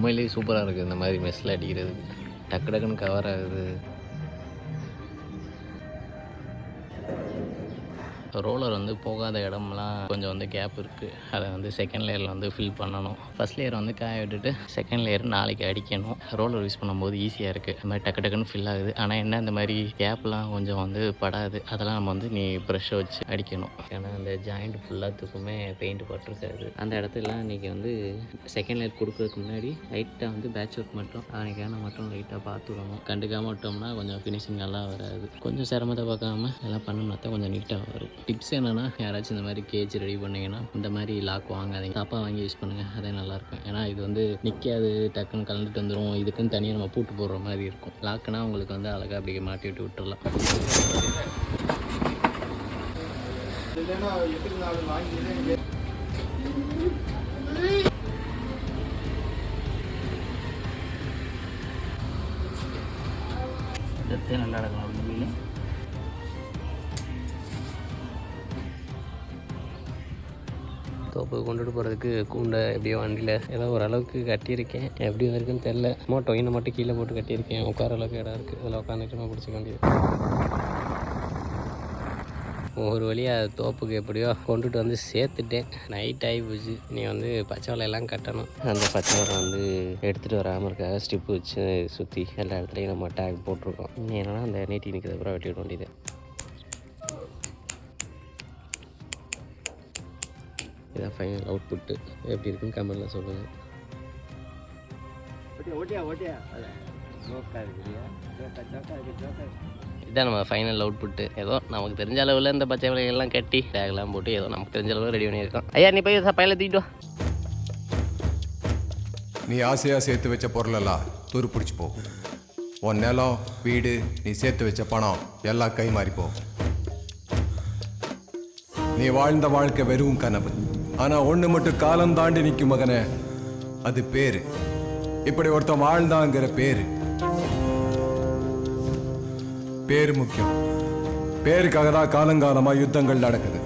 உண்மையிலேயே சூப்பராக இருக்குது இந்த மாதிரி மெஸ்ஸில் அடிக்கிறது. டக்கு டக்குன்னு கவர் ஆகுது. ரோலர் வந்து போகாத இடம்லாம் கொஞ்சம் வந்து கேப் இருக்குது. அதை வந்து செகண்ட் லேயரில் வந்து ஃபில் பண்ணணும். ஃபஸ்ட் லேயர் வந்து காய விட்டுட்டு செகண்ட் லேயர் நாளைக்கு அடிக்கணும். ரோலர் யூஸ் பண்ணும்போது ஈஸியாக இருக்குது. இந்த மாதிரி டக்கு டக்குன்னு ஃபில் ஆகுது. ஆனால் என்ன இந்த மாதிரி கேப்லாம் கொஞ்சம் வந்து படாது. அதெல்லாம் நம்ம வந்து நீ ப்ரெஷ்ஷை வச்சு அடிக்கணும். ஏன்னா அந்த ஜாயிண்ட் ஃபுல்லாத்துக்குமே பெயிண்ட் பட்டிருக்காது. அந்த இடத்துலாம் இன்றைக்கி வந்து செகண்ட் லேயர் கொடுக்குறதுக்கு முன்னாடி லைட்டாக வந்து பேட்ச் ஒர்க் மட்டும் அன்றைக்கான மட்டும் லைட்டாக பார்த்து விடணும். கண்டுக்காமல் விட்டோம்னா கொஞ்சம் ஃபினிஷிங் நல்லா வராது. கொஞ்சம் சிரமத்தை பார்க்காம எல்லாம் பண்ணோம்னா தான் கொஞ்சம் நீட்டாக வரும். டிப்ஸ் என்னென்னா, யாராச்சும் இந்த மாதிரி கேஜ் ரெடி பண்ணிங்கன்னா இந்த மாதிரி லாக் வாங்காதீங்க. தப்பாக வாங்கி யூஸ் பண்ணுங்கள். அதே நல்லாயிருக்கும். ஏன்னா இது வந்து நிற்காது, டக்குன்னு கலந்துட்டு வந்துடும். இதுக்குன்னு தனியாக நம்ம பூட்டு போடுற மாதிரி இருக்கும். லாக்குனா உங்களுக்கு வந்து அழகாக அப்படி மாட்டி விட்டு விட்டுடலாம். நல்லா நடக்கலாம் மீன். தோப்புக்கு கொண்டுட்டு போகிறதுக்கு கூண்டை எப்படியோ வண்டியில் ஏதோ ஓரளவுக்கு கட்டியிருக்கேன். எப்படி இருக்குன்னு தெரில. டொயினை மட்டும் கீழே போட்டு கட்டியிருக்கேன். உட்கார அளவுக்கு இடம் இருக்குது. அதில் உட்காந்துட்டு பிடிச்சிக்க வேண்டியது. ஒரு வழியாக தோப்புக்கு எப்படியோ கொண்டுட்டு வந்து சேர்த்துட்டேன். நைட் ஆகி போச்சு. நீ வந்து பச்சை வலையெல்லாம் கட்டணும். அந்த பச்சை வலை வந்து எடுத்துகிட்டு வராமல் இருக்காக ஸ்டிப்பு வச்சு சுற்றி எல்லா இடத்துலையும் நம்ம டேக் போட்டிருக்கோம். நீ என்னென்னா அந்த நீட்டி நிற்கிறது அப்புறம் வெட்டி விட வேண்டியது. இதான் ஃபைனல் அவுட்புட்டு. எப்படி இருக்குன்னு கமெண்ட்டில் சொல்லுங்கள். இதுதான் நம்ம ஃபைனல் அவுட்புட்டு. ஏதோ நமக்கு தெரிஞ்ச அளவில் இந்த பச்சை விலைகள்லாம் கட்டி டேக்லாம் போட்டு ஏதோ நமக்கு தெரிஞ்ச அளவு ரெடி பண்ணியிருக்கோம். ஐயா நீ போய் பையில தூக்கிட்டு வா. நீ ஆசையாக சேர்த்து வச்ச பொருளெல்லாம் துரு பிடிச்சி போகும். உன் நிலம், வீடு, நீ சேர்த்து வச்ச பணம் எல்லாம் கை மாறி போகும். நீ வாழ்ந்த வாழ்க்கை வெறும் கனவு. ஆனால் ஒன்று மட்டும் காலம் தாண்டி நிற்கும் மகனே, அது பேரு. இப்படி ஒருத்தன் வாழ்ந்தாங்கிற பேரு. பேரு முக்கியம். பேருக்காக தான் காலங்காலமாக யுத்தங்கள் நடக்குது.